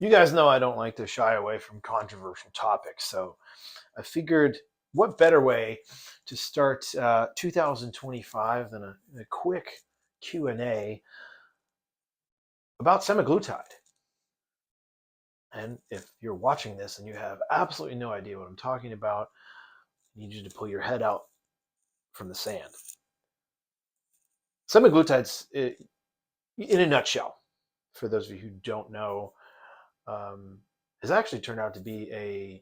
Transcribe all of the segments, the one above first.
You guys know I don't like to shy away from controversial topics, so I figured what better way to start 2025 than a quick Q&A about semaglutide. And if you're watching this and you have absolutely no idea what I'm talking about, I need you to pull your head out from the sand. Semaglutide's, in a nutshell, for those of you who don't know, has actually turned out to be a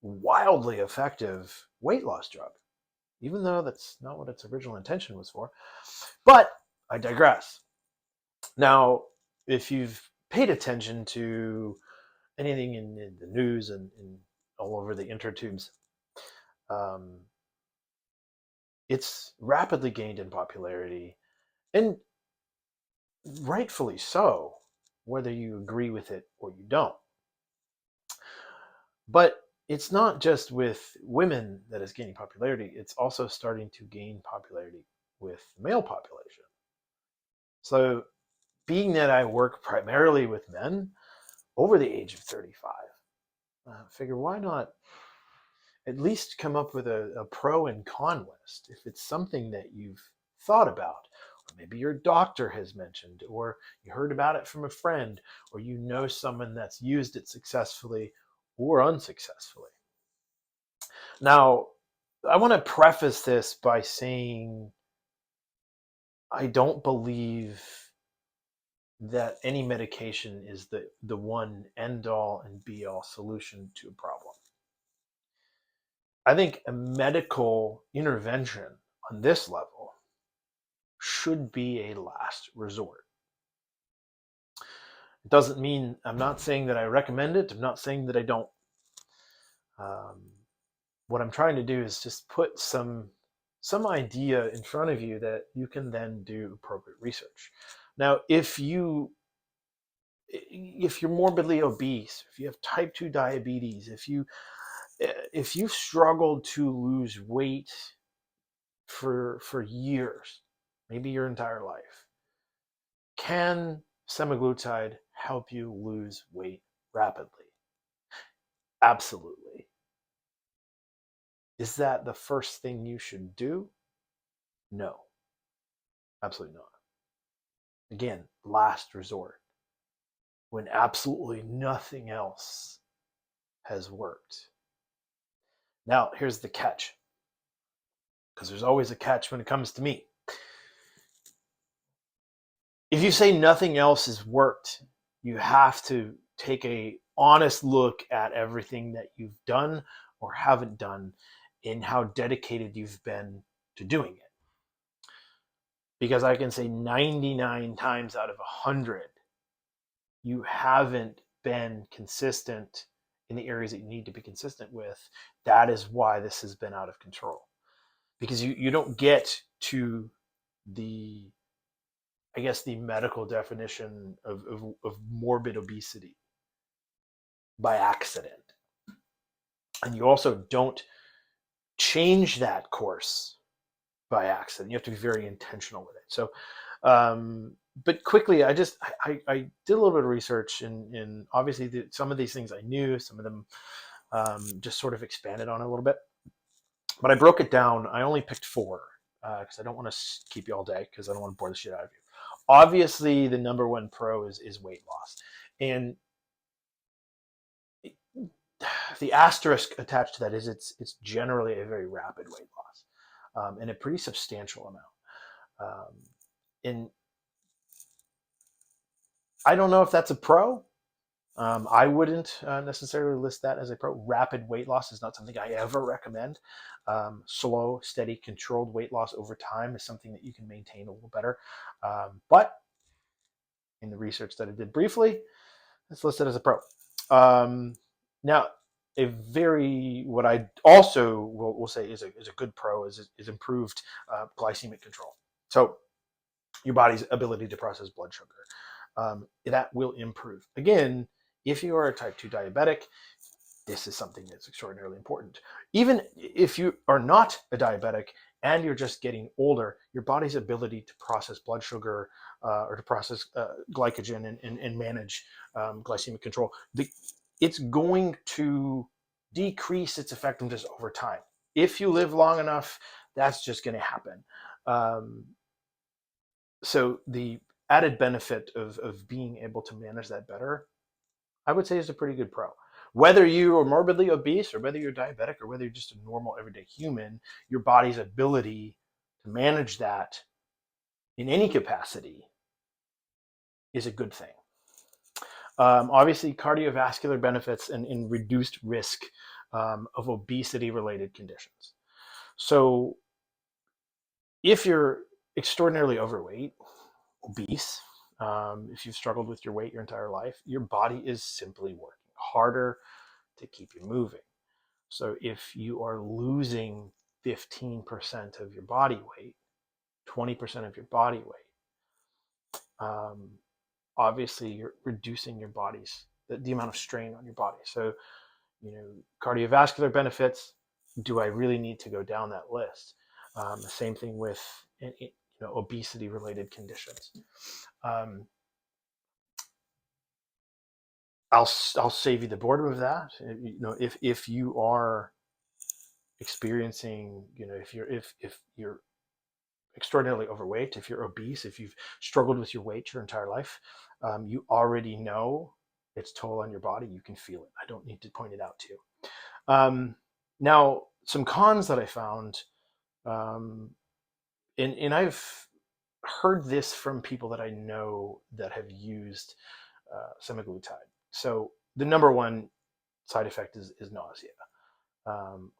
wildly effective weight loss drug, even though that's not what its original intention was for. But I digress. Now, if you've paid attention to anything in the news and all over the intertubes, um, it's rapidly gained in popularity, and rightfully so, whether you agree with it or you don't. But it's not just with women that is gaining popularity, it's also starting to gain popularity with the male population. So, being that I work primarily with men over the age of 35, figure why not at least come up with a pro and con list if it's something that you've thought about, or maybe your doctor has mentioned, or you heard about it from a friend, or you know someone that's used it successfully or unsuccessfully. Now, I want to preface this by saying I don't believe that any medication is the one end all and be all solution to a problem. I think a medical intervention on this level should be a last resort. It doesn't mean, I'm not saying that I recommend it. I'm not saying that I don't. What I'm trying to do is just put some idea in front of you that you can then do appropriate research. Now, if you're morbidly obese, if you have type 2 diabetes, if you've struggled to lose weight for years, maybe your entire life, can semaglutide help you lose weight rapidly? Absolutely. Is that the first thing you should do? No, absolutely not. Again, last resort, when absolutely nothing else has worked. Now, here's the catch, because there's always a catch when it comes to me. If you say nothing else has worked, you have to take a honest look at everything that you've done or haven't done and how dedicated you've been to doing it. Because I can say 99 times out of 100, you haven't been consistent in the areas that you need to be consistent with. That is why this has been out of control. Because you don't get to the, I guess, the medical definition of morbid obesity by accident. And you also don't change that course by accident. You have to be very intentional with it. So, but quickly, I did a little bit of research, and obviously some of these things I knew, some of them just sort of expanded on it a little bit. But I broke it down. I only picked four because I don't want to keep you all day because I don't want to bore the shit out of you. Obviously, the number one pro is weight loss, and the asterisk attached to that is it's generally a very rapid weight loss and a pretty substantial amount. And I don't know if that's a pro. I wouldn't necessarily list that as a pro. Rapid weight loss is not something I ever recommend. Slow, steady, controlled weight loss over time is something that you can maintain a little better. But in the research that I did briefly, it's listed as a pro. Now, what I also will say is a good pro is improved glycemic control. So your body's ability to process blood sugar. That will improve. Again, if you are a type 2 diabetic, this is something that's extraordinarily important. Even if you are not a diabetic and you're just getting older, your body's ability to process blood sugar or to process glycogen and manage glycemic control, it's going to decrease its effectiveness over time. If you live long enough, that's just going to happen. Um, so the added benefit of being able to manage that better, I would say, is a pretty good pro. Whether you are morbidly obese or whether you're diabetic or whether you're just a normal everyday human, your body's ability to manage that in any capacity is a good thing. Obviously, cardiovascular benefits and reduced risk of obesity related conditions. So, if you're extraordinarily overweight, obese, if you've struggled with your weight your entire life, your body is simply working harder to keep you moving. So if you are losing 15% of your body weight, 20% of your body weight, obviously you're reducing your body's the amount of strain on your body. So, cardiovascular benefits. Do I really need to go down that list? The same thing with obesity related conditions. Um, I'll save you the boredom of that. If you are experiencing, if you're extraordinarily overweight, if you're obese, if you've struggled with your weight your entire life, you already know its toll on your body. You can feel it. I don't need to point it out to you. Now, some cons that I found, and I've heard this from people that I know that have used semaglutide. So the number one side effect is nausea.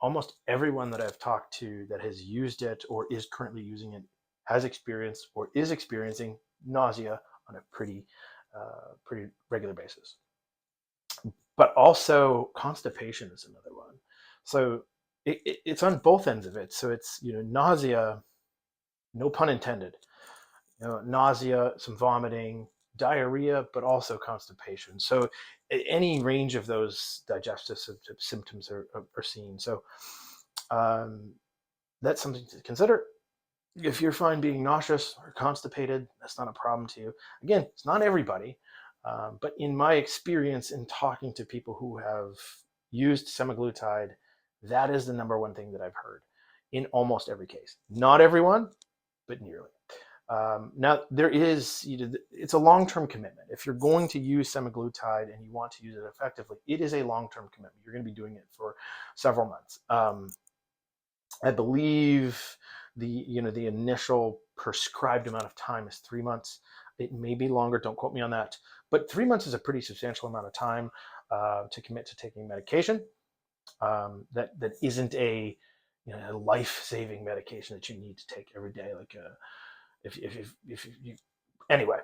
Almost everyone that I've talked to that has used it or is currently using it has experienced or is experiencing nausea on a pretty regular basis. But also constipation is another one. So it's on both ends of it. So it's nausea, no pun intended. Nausea, some vomiting, diarrhea, but also constipation. So any range of those digestive symptoms are seen. So that's something to consider. If you're fine being nauseous or constipated, that's not a problem to you. Again, it's not everybody, but in my experience in talking to people who have used semaglutide, that is the number one thing that I've heard in almost every case. Not everyone, but nearly. Now, it's a long-term commitment. If you're going to use semaglutide and you want to use it effectively, it is a long-term commitment. You're going to be doing it for several months. I believe the initial prescribed amount of time is 3 months. It may be longer. Don't quote me on that. But 3 months is a pretty substantial amount of time to commit to taking medication that isn't a life-saving medication that you need to take every day. Like if you anyway.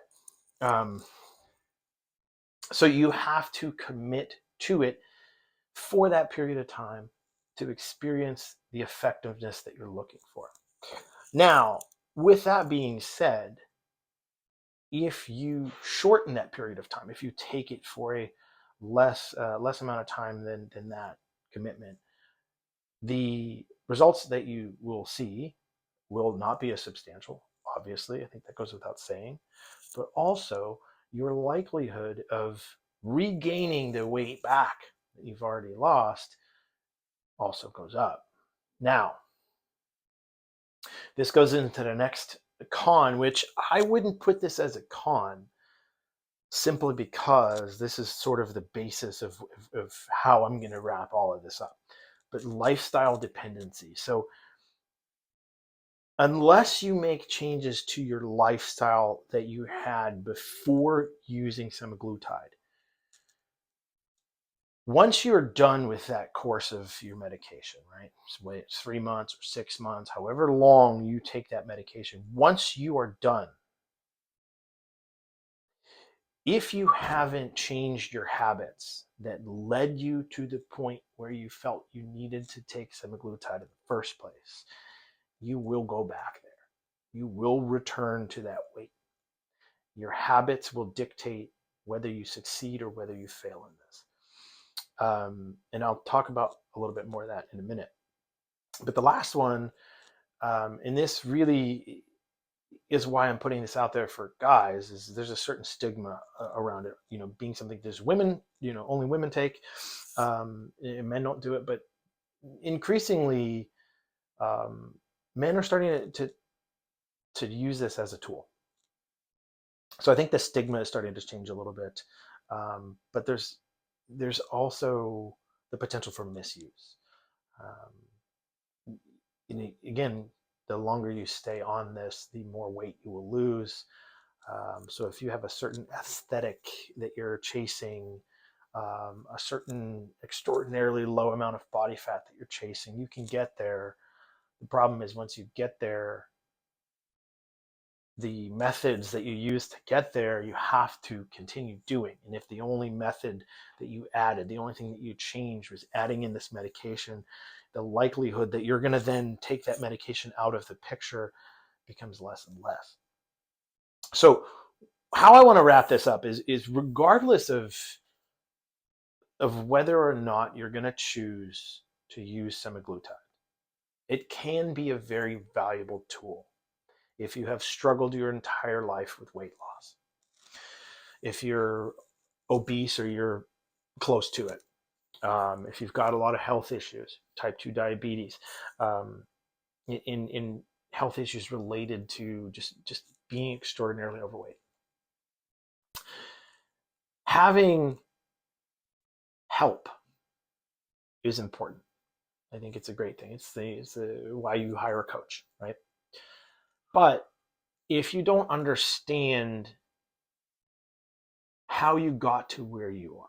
So you have to commit to it for that period of time to experience the effectiveness that you're looking for. Now, with that being said, if you shorten that period of time, if you take it for a less amount of time than that commitment, the results that you will see will not be as substantial. Obviously, I think that goes without saying, but also your likelihood of regaining the weight back that you've already lost also goes up. Now, this goes into the next con, which I wouldn't put this as a con simply because this is sort of the basis of how I'm going to wrap all of this up. But lifestyle dependency. So unless you make changes to your lifestyle that you had before using semaglutide, once you're done with that course of your medication, right? So it's 3 months or 6 months, however long you take that medication, once you are done, if you haven't changed your habits that led you to the point where you felt you needed to take semaglutide in the first place, you will go back there. You will return to that weight. Your habits will dictate whether you succeed or whether you fail in this. And I'll talk about a little bit more of that in a minute. But the last one And this really is why I'm putting this out there for guys. Is there's a certain stigma around it, being something there's women, only women take, and men don't do it. But increasingly, um, men are starting to use this as a tool. So I think the stigma is starting to change a little bit, but there's also the potential for misuse. And again, the longer you stay on this, the more weight you will lose. So if you have a certain aesthetic that you're chasing, a certain extraordinarily low amount of body fat that you're chasing, you can get there. The problem is once you get there, the methods that you use to get there, you have to continue doing. And if the only method that you added, the only thing that you changed was adding in this medication, the likelihood that you're going to then take that medication out of the picture becomes less and less. So how I want to wrap this up is regardless of whether or not you're going to choose to use semaglutide, it can be a very valuable tool if you have struggled your entire life with weight loss, if you're obese or you're close to it, if you've got a lot of health issues, type 2 diabetes, um, in health issues related to just being extraordinarily overweight. Having help is important. I think it's a great thing. It's why you hire a coach, right? But if you don't understand how you got to where you are,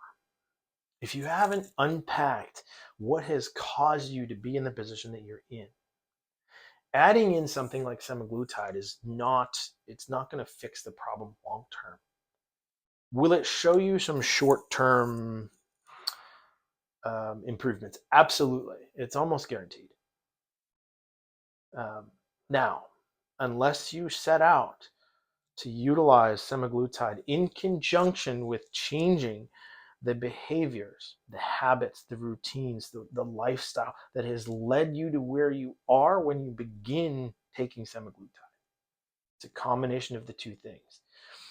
if you haven't unpacked what has caused you to be in the position that you're in, adding in something like semaglutide it's not going to fix the problem long term. Will it show you some short term improvements? Absolutely. It's almost guaranteed. Now, unless you set out to utilize semaglutide in conjunction with changing the behaviors, the habits, the routines, the lifestyle that has led you to where you are when you begin taking semaglutide. It's a combination of the two things.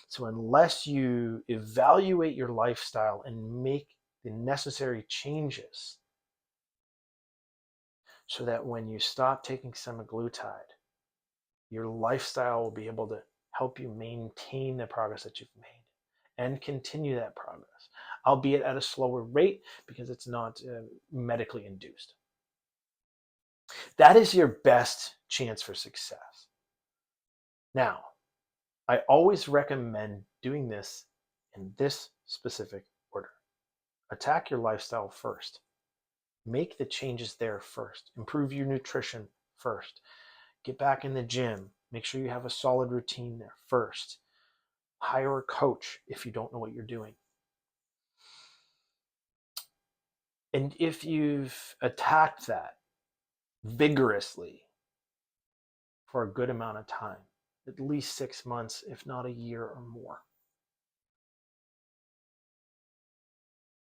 So unless you evaluate your lifestyle and make the necessary changes so that when you stop taking semaglutide, your lifestyle will be able to help you maintain the progress that you've made and continue that progress, albeit at a slower rate because it's not medically induced. That is your best chance for success. Now, I always recommend doing this in this specific order. Attack your lifestyle first. Make the changes there first. Improve your nutrition first. Get back in the gym. Make sure you have a solid routine there first. Hire a coach if you don't know what you're doing. And if you've attacked that vigorously for a good amount of time, at least 6 months, if not a year or more,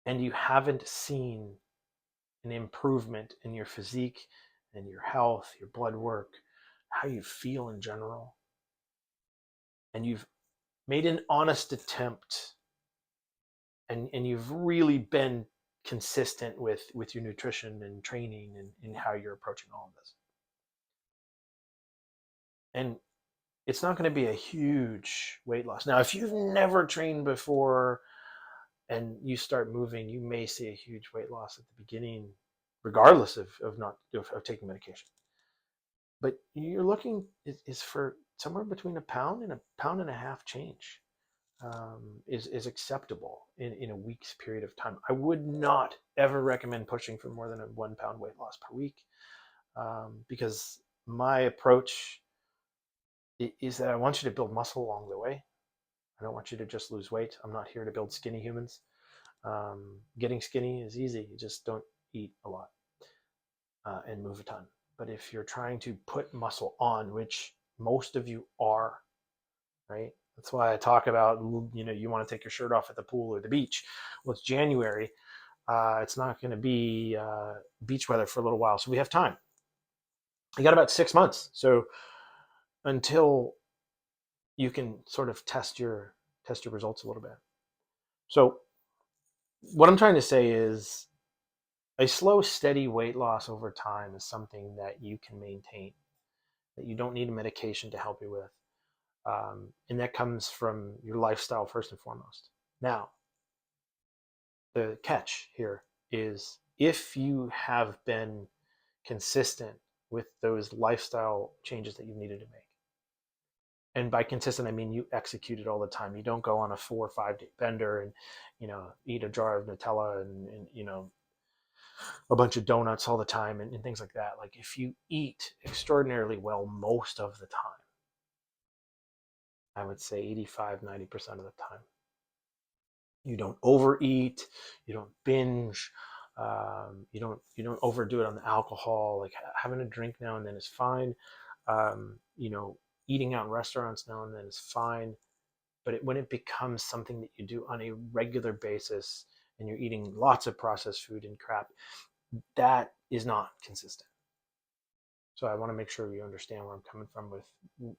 and you haven't seen an improvement in your physique and your health, your blood work, how you feel in general, and you've made an honest attempt and you've really been consistent with your nutrition and training and how you're approaching all of this. And it's not going to be a huge weight loss. Now, if you've never trained before and you start moving, you may see a huge weight loss at the beginning, regardless of taking medication. But you're looking is for somewhere between a pound and a half change. Is acceptable in a week's period of time. I would not ever recommend pushing for more than a 1 pound weight loss per week, because my approach is that I want you to build muscle along the way. I don't want you to just lose weight. I'm not here to build skinny humans. Getting skinny is easy. You just don't eat a lot and move a ton. But if you're trying to put muscle on, which most of you are, right? That's why I talk about, you want to take your shirt off at the pool or the beach. Well, it's January. It's not going to be beach weather for a little while, so we have time. You got about 6 months. So until you can sort of test your results a little bit. So what I'm trying to say is a slow, steady weight loss over time is something that you can maintain, that you don't need a medication to help you with. And that comes from your lifestyle first and foremost. Now, the catch here is if you have been consistent with those lifestyle changes that you needed to make. And by consistent, I mean you execute it all the time. You don't go on a 4 or 5 day bender and, eat a jar of Nutella and a bunch of donuts all the time and things like that. Like if you eat extraordinarily well most of the time, I would say 85-90% of the time, you don't overeat, you don't binge, you don't overdo it on the alcohol. Like having a drink now and then is fine. Eating out in restaurants now and then is fine. But when it becomes something that you do on a regular basis and you're eating lots of processed food and crap, that is not consistent. So I want to make sure you understand where I'm coming from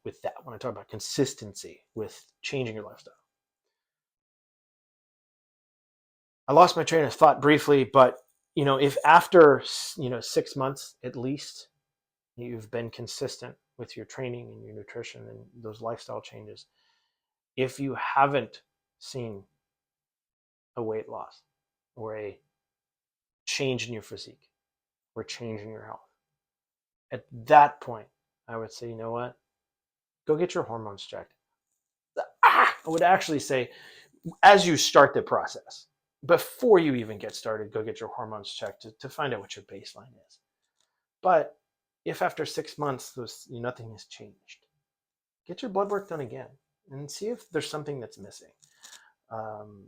with that when I talk about consistency with changing your lifestyle. I lost my train of thought briefly, but if after 6 months at least you've been consistent with your training and your nutrition and those lifestyle changes, if you haven't seen a weight loss or a change in your physique or change in your health, at that point, I would say, you know what? Go get your hormones checked. I would actually say, as you start the process, before you even get started, go get your hormones checked to find out what your baseline is. But if after 6 months nothing has changed, get your blood work done again and see if there's something that's missing.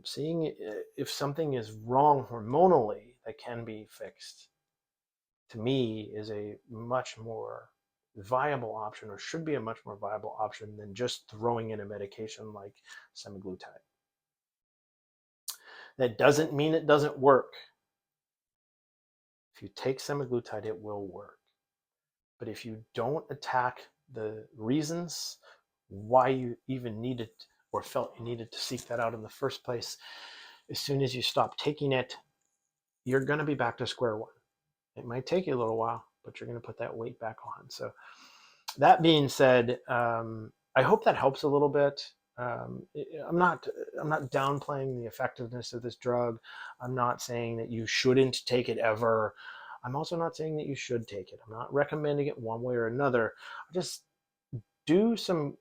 Seeing if something is wrong hormonally that can be fixed, to me, is a much more viable option, or should be a much more viable option than just throwing in a medication like semaglutide. That doesn't mean it doesn't work. If you take semaglutide, it will work. But if you don't attack the reasons why you even needed or felt you needed to seek that out in the first place, as soon as you stop taking it, you're going to be back to square one. It might take you a little while, but you're going to put that weight back on. So that being said, I hope that helps a little bit. I'm not downplaying the effectiveness of this drug. I'm not saying that you shouldn't take it ever. I'm also not saying that you should take it. I'm not recommending it one way or another. Just do some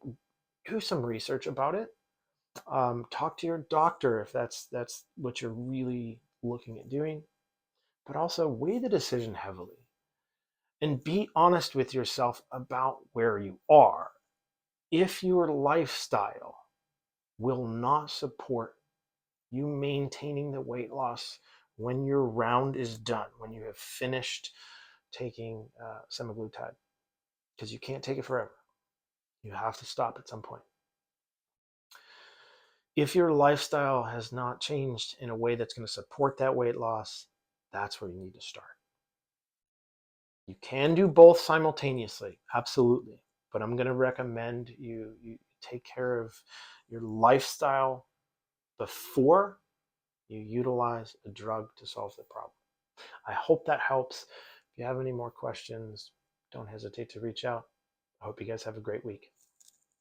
research about it. Talk to your doctor if that's what you're really looking at doing. But also weigh the decision heavily and be honest with yourself about where you are. If your lifestyle will not support you maintaining the weight loss when your round is done, when you have finished taking semaglutide, because you can't take it forever. You have to stop at some point. If your lifestyle has not changed in a way that's going to support that weight loss, that's where you need to start. You can do both simultaneously, absolutely. But I'm going to recommend you take care of your lifestyle before you utilize a drug to solve the problem. I hope that helps. If you have any more questions, don't hesitate to reach out. I hope you guys have a great week.